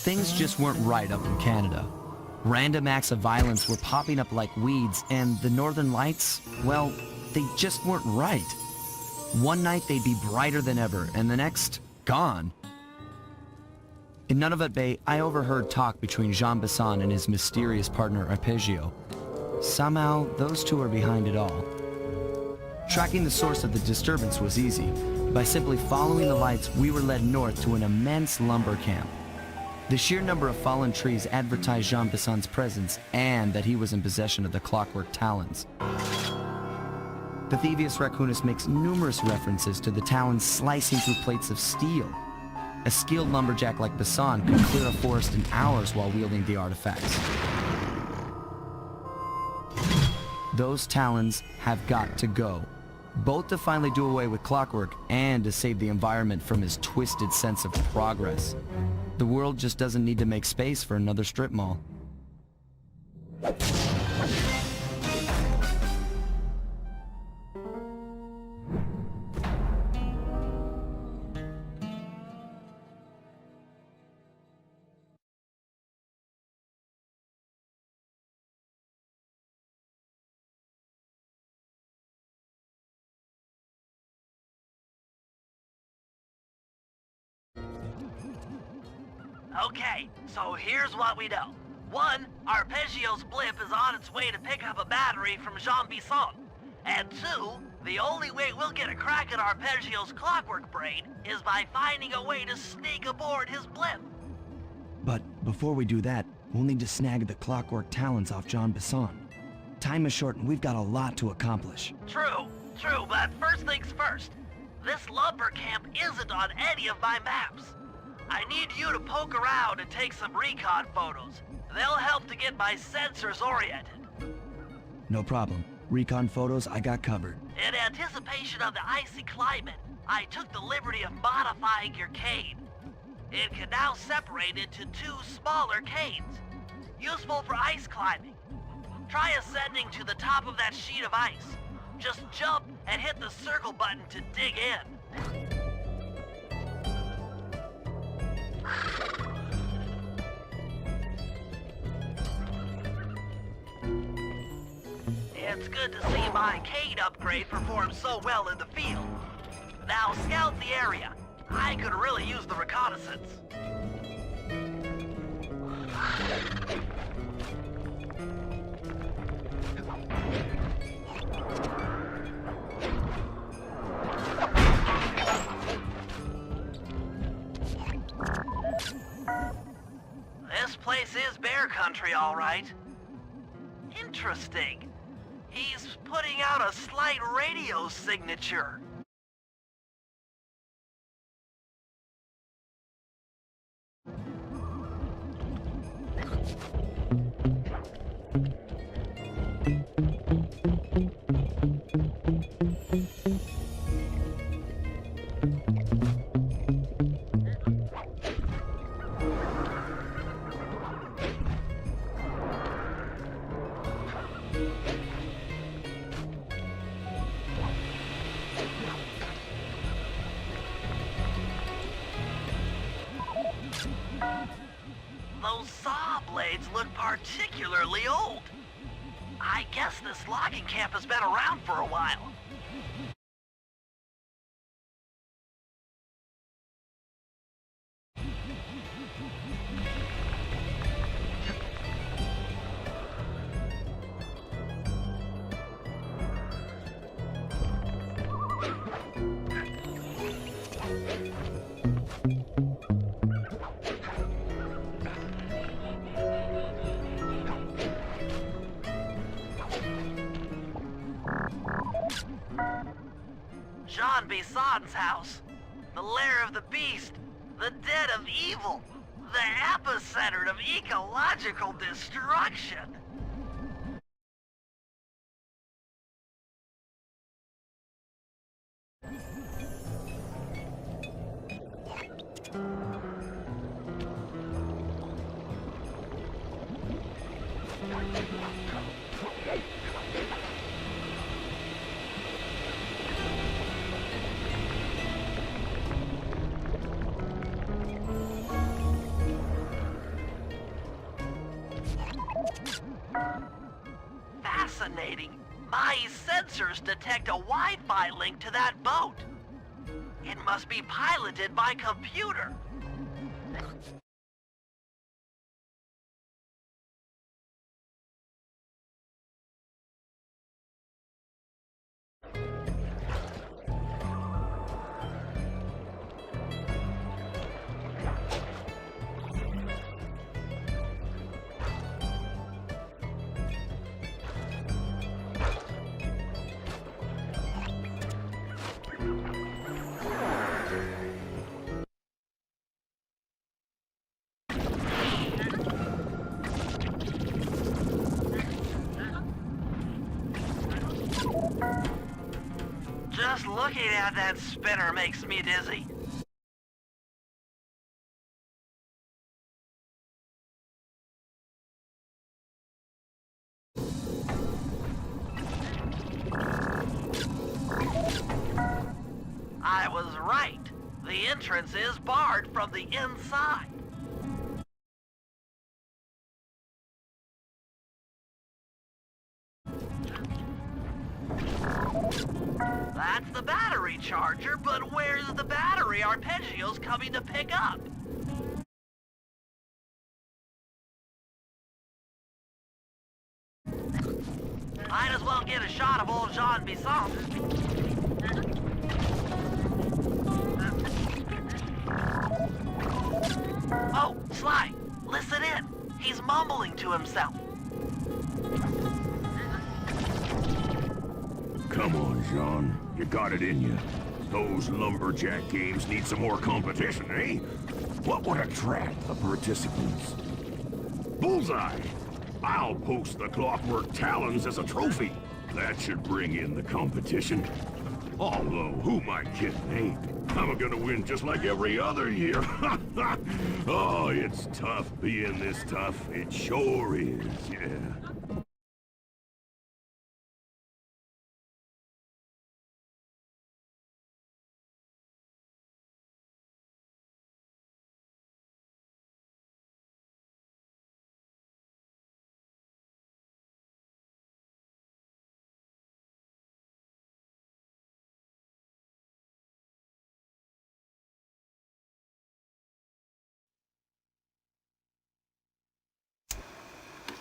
Things just weren't right up in Canada. Random acts of violence were popping up like weeds, and the Northern Lights, well, they just weren't right. One night they'd be brighter than ever, and the next, gone. In Nunavut Bay, I overheard talk between Jean Bison and his mysterious partner Arpeggio. Somehow, those two are behind it all. Tracking the source of the disturbance was easy. By simply following the lights, we were led north to an immense lumber camp. The sheer number of fallen trees advertised Jean Bison's presence and that he was in possession of the clockwork talons. The Thieves Raccoonus makes numerous references to the talons slicing through plates of steel. A skilled lumberjack like Bison could clear a forest in hours while wielding the artifacts. Those talons have got to go, both to finally do away with clockwork and to save the environment from his twisted sense of progress. The world just doesn't need to make space for another strip mall. Okay, so here's what we know. 1, Arpeggio's blimp is on its way to pick up a battery from Jean Bison. And 2, the only way we'll get a crack at Arpeggio's clockwork brain is by finding a way to sneak aboard his blimp. But before we do that, we'll need to snag the clockwork talons off Jean Bison. Time is short and we've got a lot to accomplish. True, but first things first. This lumber camp isn't on any of my maps. I need you to poke around and take some recon photos. They'll help to get my sensors oriented. No problem. Recon photos I got covered. In anticipation of the icy climate, I took the liberty of modifying your cane. It can now separate into 2 smaller canes, useful for ice climbing. Try ascending to the top of that sheet of ice. Just jump and hit the circle button to dig in. It's good to see my cane upgrade perform so well in the field. Now scout the area. I could really use the reconnaissance. This place is bear country, all right. Interesting. He's putting out a slight radio signature. Those saw blades look particularly old. I guess this logging camp has been around for a while. Jean Bison's house. The lair of the beast. The den of evil. The epicenter of ecological destruction. Fascinating. My sensors detect a Wi-Fi link to that boat. It must be piloted by computer. Just looking at that spinner makes me dizzy. I was right. The entrance is barred from the inside. That's the battery charger, but where's the battery arpeggios coming to pick up? Might as well get a shot of old Jean Bison. Oh, Sly, listen in. He's mumbling to himself. Come on, Jean. You got it in you. Those lumberjack games need some more competition, eh? What would attract the participants? Bullseye! I'll post the clockwork talons as a trophy. That should bring in the competition. Although, who am I kidding, eh? I'm gonna win just like every other year. Oh, it's tough being this tough. It sure is, yeah.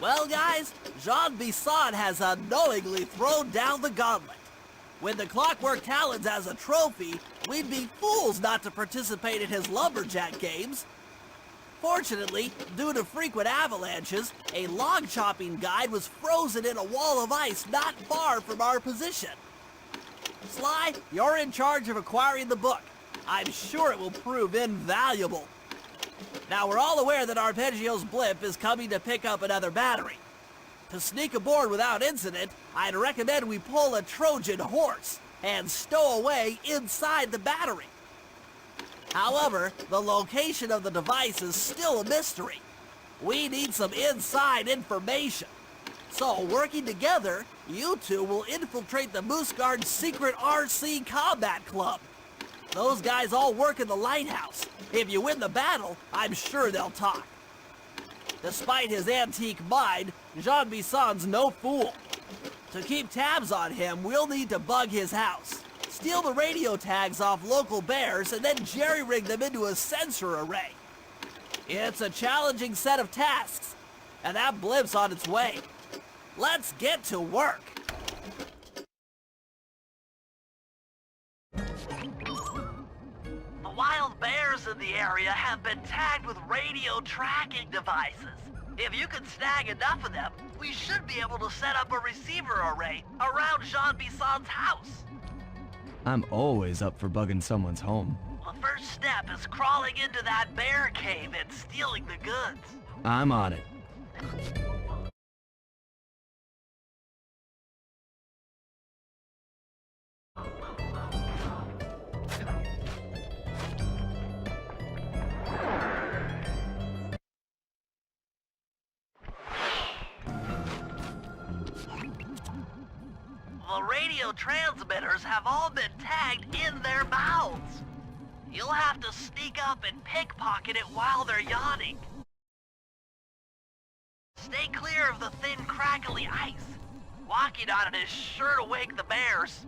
Well, guys, Jean Bison has unknowingly thrown down the gauntlet. With the clockwork talons as a trophy, we'd be fools not to participate in his lumberjack games. Fortunately, due to frequent avalanches, a log chopping guide was frozen in a wall of ice not far from our position. Sly, you're in charge of acquiring the book. I'm sure it will prove invaluable. Now, we're all aware that Arpeggio's blimp is coming to pick up another battery. To sneak aboard without incident, I'd recommend we pull a Trojan horse and stow away inside the battery. However, the location of the device is still a mystery. We need some inside information. So, working together, you two will infiltrate the Moose Guard's secret RC combat club. Those guys all work in the lighthouse. If you win the battle, I'm sure they'll talk. Despite his antique mind, Jean Bison's no fool. To keep tabs on him, we'll need to bug his house, steal the radio tags off local bears, and then jerry-rig them into a sensor array. It's a challenging set of tasks, and that blimp's on its way. Let's get to work. The wild bears in the area have been tagged with radio tracking devices. If you can snag enough of them, we should be able to set up a receiver array around Jean Bison's house. I'm always up for bugging someone's home. The first step is crawling into that bear cave and stealing the goods. I'm on it. The radio transmitters have all been tagged in their mouths. You'll have to sneak up and pickpocket it while they're yawning. Stay clear of the thin, crackly ice. Walking on it is sure to wake the bears.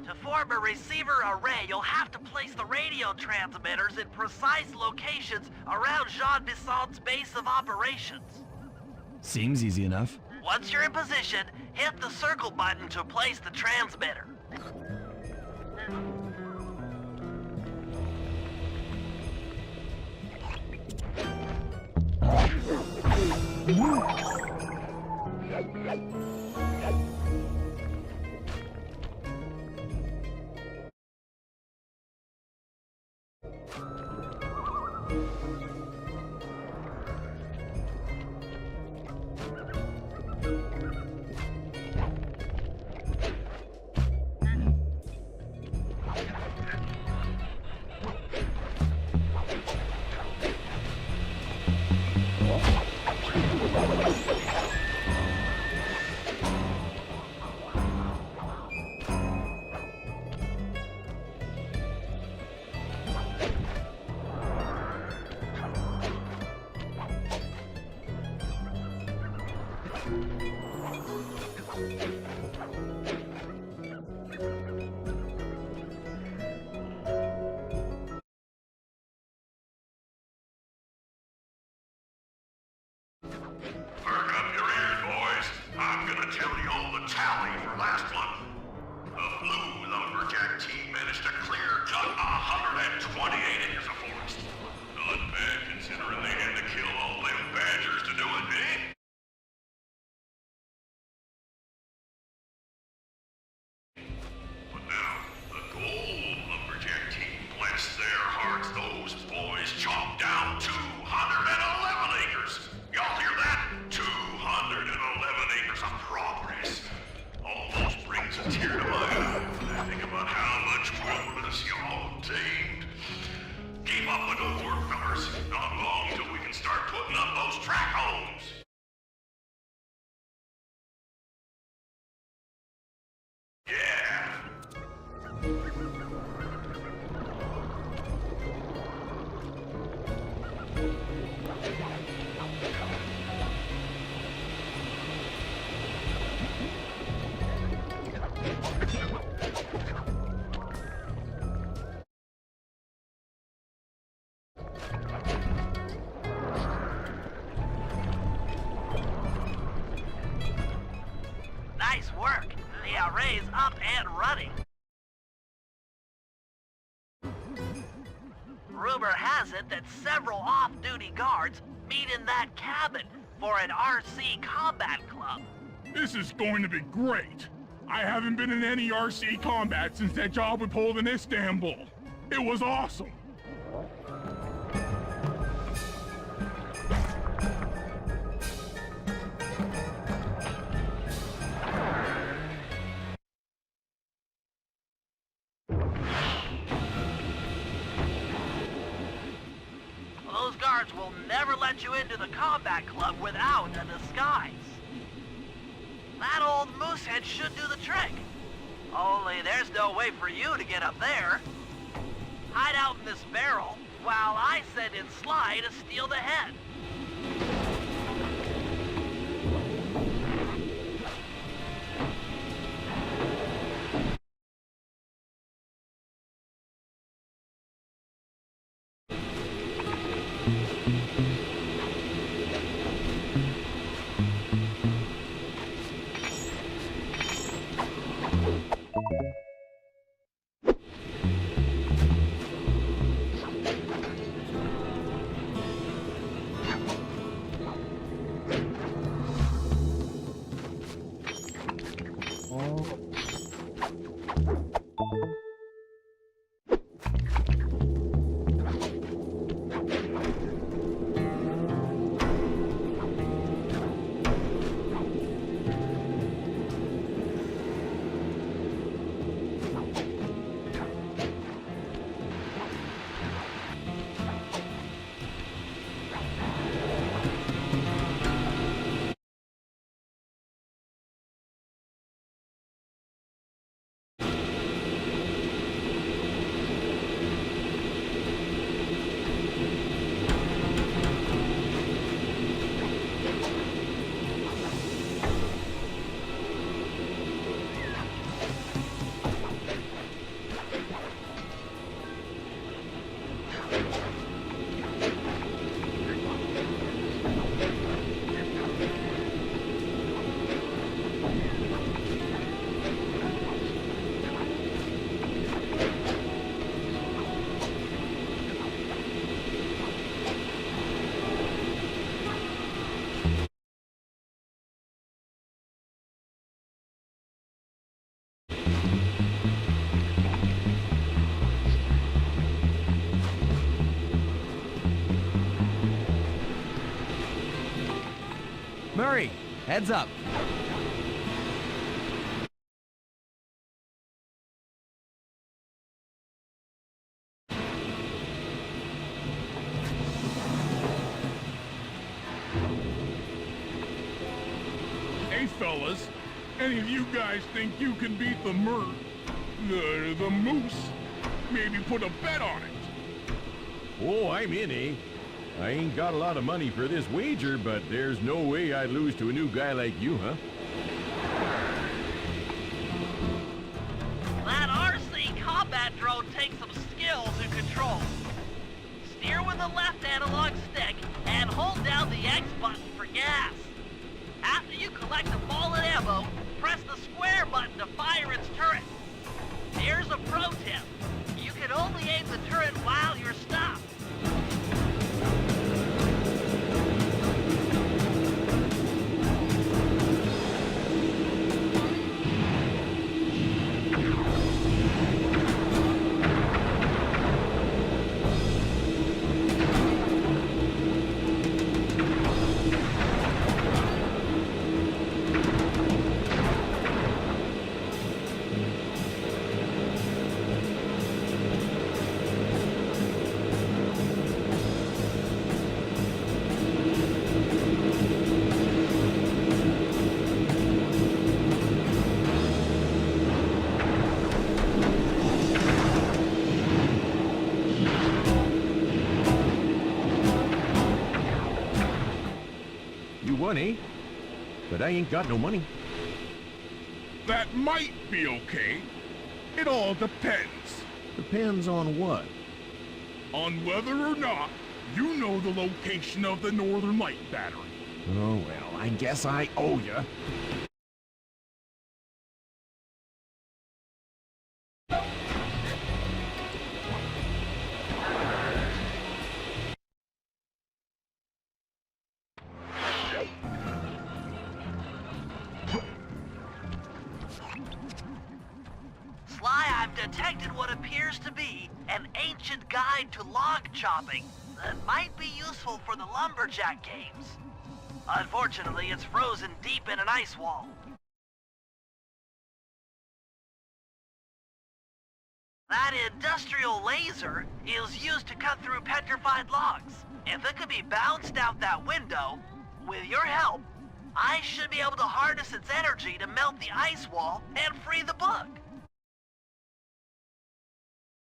To form a receiver array, you'll have to place the radio transmitters in precise locations around Jean Bison's base of operations. Seems easy enough. Once you're in position, hit the circle button to place the transmitter. Nice work. The array's up and running. Rumor has it that several off-duty guards meet in that cabin for an RC combat club. This is going to be great. I haven't been in any RC combat since that job we pulled in Istanbul. It was awesome. Those guards will never let you into the combat club without a disguise. That old moosehead should do the trick. Only there's no way for you to get up there. Hide out in this barrel while I send in Sly to steal the head. Murray, heads up. Hey fellas, any of you guys think you can beat the moose? Maybe put a bet on it. Oh, I'm in, eh? I ain't got a lot of money for this wager, but there's no way I'd lose to a new guy like you, huh? That RC combat drone takes some skills and control. Steer with the left analog stick and hold down the X button for gas. After you collect the fallen ammo, press the square button to fire its turret. Here's a pro tip. You can only aim the turret while you're stopped. Won, eh? But I ain't got no money. That might be okay. It all depends. Depends on what? On whether or not you know the location of the Northern Light battery. Oh, well, I guess I owe ya. I've detected what appears to be an ancient guide to log chopping that might be useful for the lumberjack games. Unfortunately, it's frozen deep in an ice wall. That industrial laser is used to cut through petrified logs. If it could be bounced out that window, with your help, I should be able to harness its energy to melt the ice wall and free the book.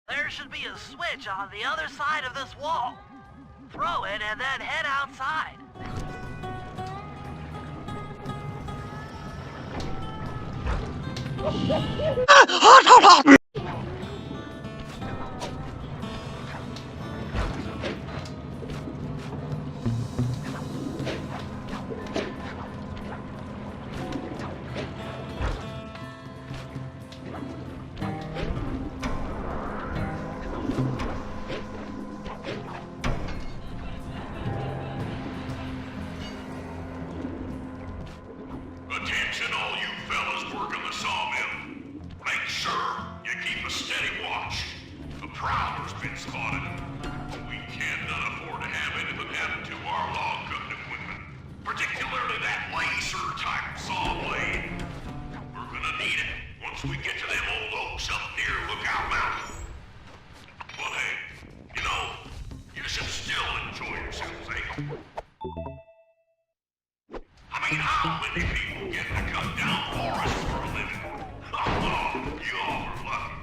There should be a switch on the other side of this wall. Throw it and then head outside. Attention all you fellas working the sawmill. Make sure you keep a steady watch. A prowler's been spotted. We cannot afford to have anything happen to our log cutting equipment. Particularly that laser-type saw blade. We're gonna need it once we get to them old oaks up near Lookout Mountain. But hey, you know, you should still enjoy yourselves, eh? I mean, how many people get to cut down forests for a living? Oh, you all are lucky.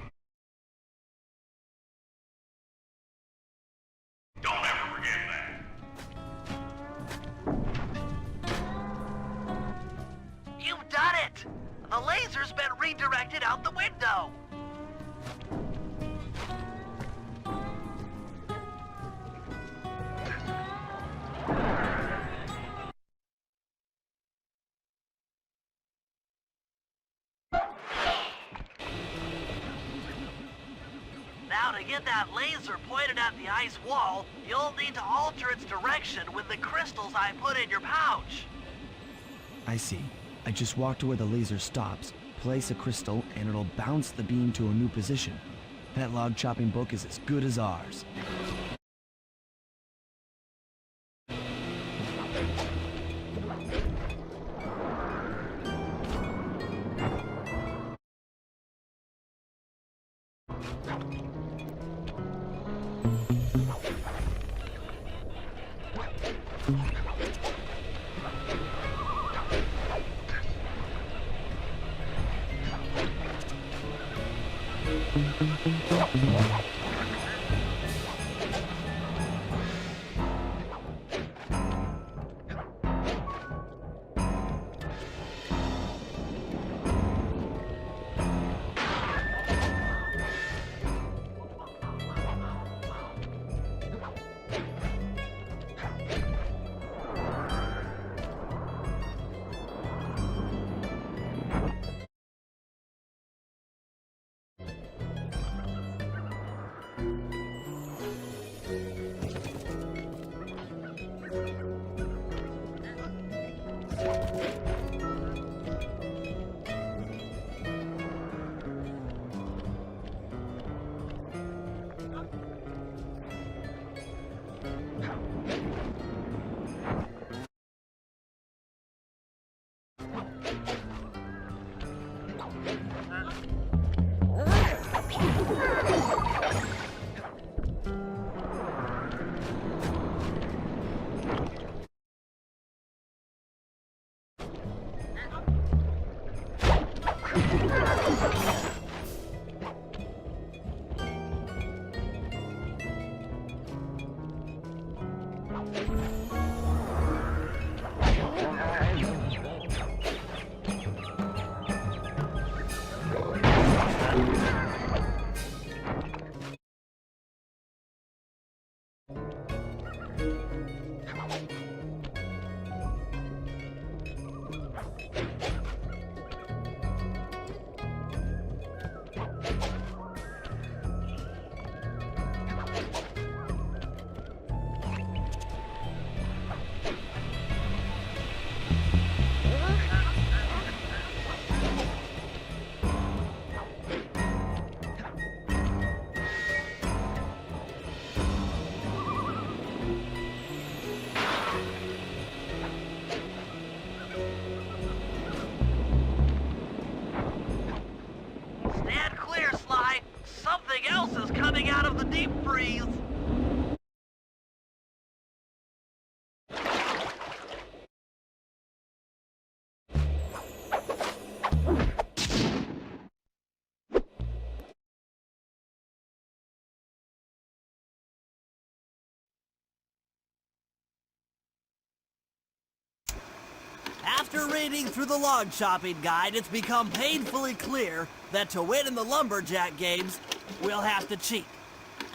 Don't ever forget that. You've done it! The laser's been redirected out the window. Now to get that laser pointed at the ice wall, you'll need to alter its direction with the crystals I put in your pouch. I see. I just walk to where the laser stops, place a crystal, and it'll bounce the beam to a new position. That log chopping book is as good as ours. something else is coming out of the deep freeze. After reading through the log chopping guide, it's become painfully clear that to win in the lumberjack games, we'll have to cheat.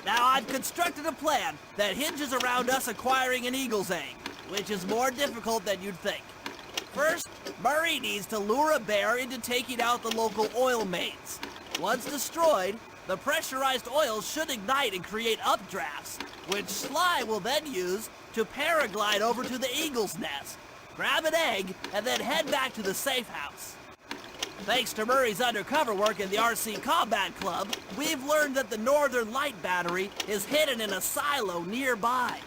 Now, I've constructed a plan that hinges around us acquiring an eagle's egg, which is more difficult than you'd think. First, Murray needs to lure a bear into taking out the local oil mains. Once destroyed, the pressurized oil should ignite and create updrafts, which Sly will then use to paraglide over to the eagle's nest, grab an egg, and then head back to the safe house. Thanks to Murray's undercover work in the RC Combat Club, we've learned that the Northern Light Battery is hidden in a silo nearby.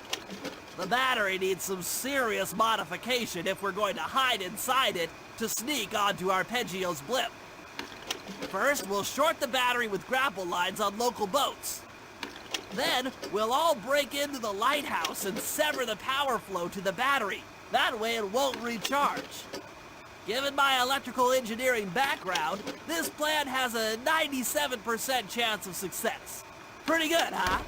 The battery needs some serious modification if we're going to hide inside it to sneak onto Arpeggio's blimp. First, we'll short the battery with grapple lines on local boats. Then, we'll all break into the lighthouse and sever the power flow to the battery. That way it won't recharge. Given my electrical engineering background, this plan has a 97% chance of success. Pretty good, huh?